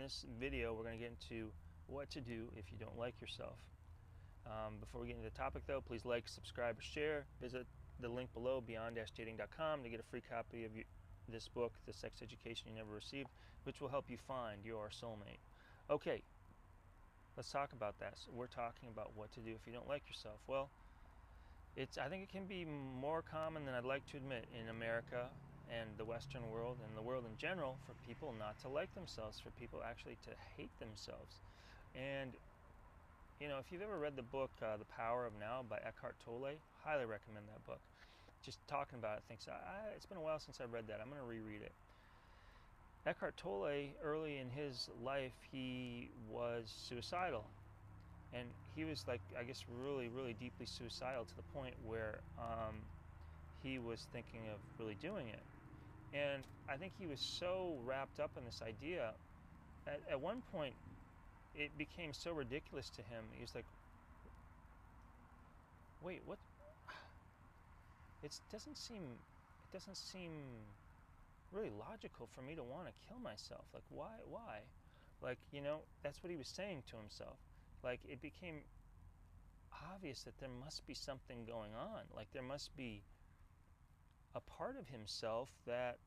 this video, we're going to get into what to do if you don't like yourself. Before we get into the topic, though, please like, subscribe, or share. Visit the link below, beyond-dating.com, to get a free copy of this book, The Sex Education You Never Received, which will help you find your soulmate. Okay, let's talk about that. So we're talking about what to do if you don't like yourself. Well, I think it can be more common than I'd like to admit in America and the Western world and the world in general for people not to like themselves, for people actually to hate themselves. And, you know, if you've ever read the book The Power of Now by Eckhart Tolle, highly recommend that book. Just talking about it, it's been a while since I've read that. I'm going to reread it. Eckhart Tolle, early in his life, he was suicidal. And he was, like, I guess, really, really deeply suicidal to the point where he was thinking of really doing it. And I think he was so wrapped up in this idea, at one point, it became so ridiculous to him. He was like, wait, what? It doesn't seem really logical for me to want to kill myself. Like, why? Like, you know, that's what he was saying to himself. Like, it became obvious that there must be something going on. Like, there must be a part of himself that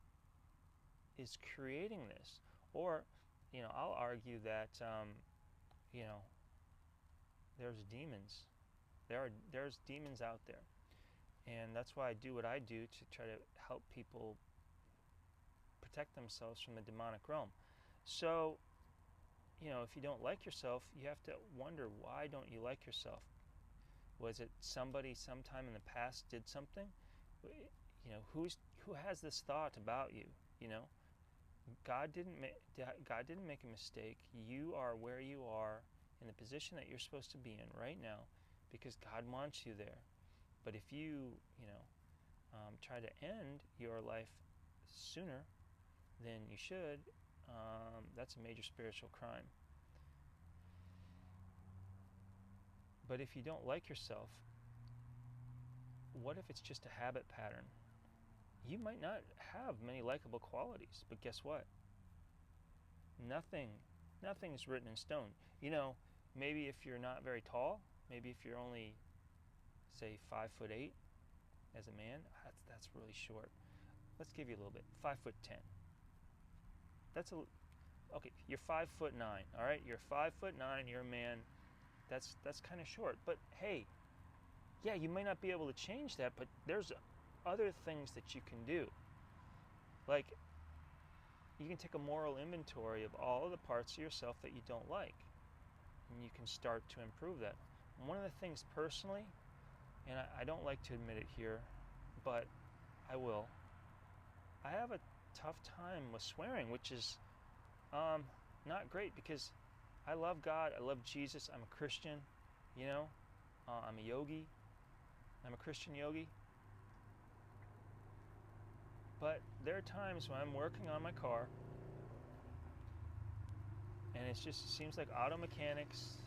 is creating this. Or, you know, I'll argue that, you know, there's demons. There's demons out there. And that's why I do what I do, to try to help people protect themselves from the demonic realm. So, you know, if you don't like yourself, you have to wonder, why don't you like yourself? Was it somebody sometime in the past did something? You know, who has this thought about you? You know, God didn't make a mistake. You are where you are in the position that you're supposed to be in right now because God wants you there. But if you try to end your life sooner than you should, that's a major spiritual crime. But if you don't like yourself, what if it's just a habit pattern? You might not have many likable qualities, but guess what? Nothing is written in stone. You know, maybe if you're not very tall, maybe if you're only, say, 5'8" as a man, that's really short. Let's give you a little bit. 5'10". Okay. You're 5'9". All right, you're 5'9". You're a man. That's kind of short. But hey, yeah, you may not be able to change that, but there's other things that you can do. Like, you can take a moral inventory of all of the parts of yourself that you don't like, and you can start to improve that. And one of the things personally, and I don't like to admit it here, but I will, I have a tough time with swearing, which is not great, because I love God, I love Jesus, I'm a Christian, you know, I'm a yogi, I'm a Christian yogi. But there are times when I'm working on my car, and it seems like auto mechanics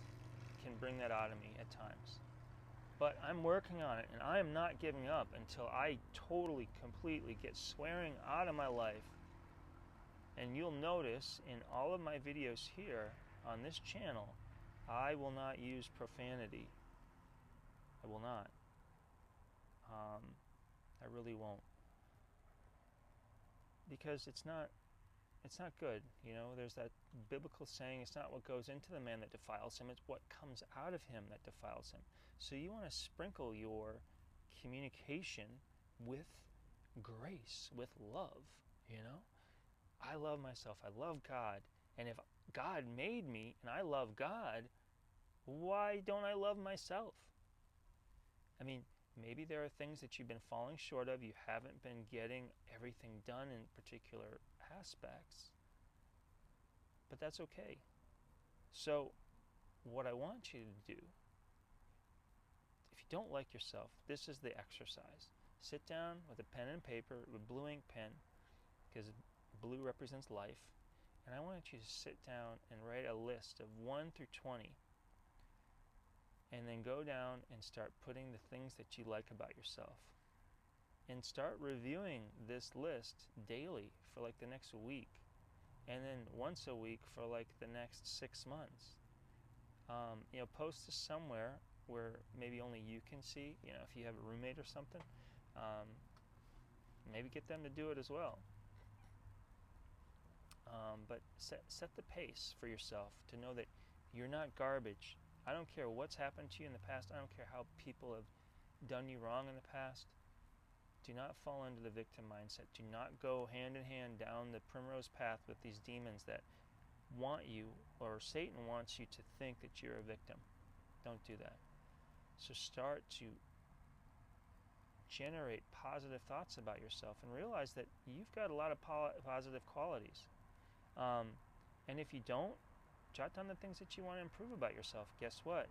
can bring that out of me at times. But I'm working on it, and I am not giving up until I totally, completely get swearing out of my life. And you'll notice in all of my videos here on this channel, I will not use profanity. I will not. I really won't. Because it's not good. You know, there's that biblical saying, it's not what goes into the man that defiles him, it's what comes out of him that defiles him. So you want to sprinkle your communication with grace, with love, you know? I love myself, I love God, and if God made me and I love God, why don't I love myself? I mean, maybe there are things that you've been falling short of, you haven't been getting everything done in particular aspects, but that's okay. So what I want you to do, if you don't like yourself, this is the exercise. Sit down with a pen and paper, with blue ink pen, because blue represents life, and I want you to sit down and write a list of 1 through 20, and then go down and start putting the things that you like about yourself, and start reviewing this list daily for like the next week, and then once a week for like the next 6 months. Post this somewhere where maybe only you can see. If you have a roommate or something, maybe get them to do it as well. But set the pace for yourself to know that you're not garbage. I don't care what's happened to you in the past. I don't care how people have done you wrong in the past. Do not fall into the victim mindset. Do not go hand in hand down the primrose path with these demons that want you, or Satan wants you to think that you're a victim. Don't do that. So start to generate positive thoughts about yourself and realize that you've got a lot of positive qualities. And if you don't, jot down the things that you want to improve about yourself. Guess what?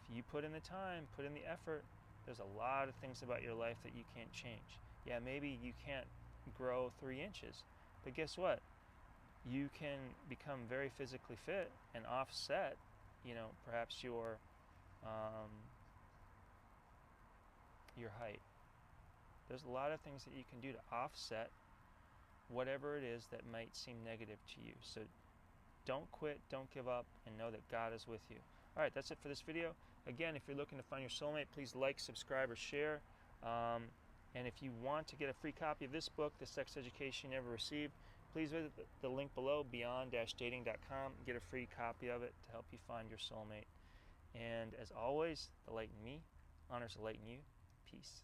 If you put in the time, put in the effort, there's a lot of things about your life that you can't change. Yeah, maybe you can't grow 3 inches, but guess what? You can become very physically fit and offset, perhaps your height. There's a lot of things that you can do to offset whatever it is that might seem negative to you. So don't quit, don't give up, and know that God is with you. All right, that's it for this video. Again, if you're looking to find your soulmate, please like, subscribe, or share. And if you want to get a free copy of this book, The Sex Education You Never Received, please visit the link below, beyond-dating.com. Get a free copy of it to help you find your soulmate. And as always, the light in me honors the light in you. Peace.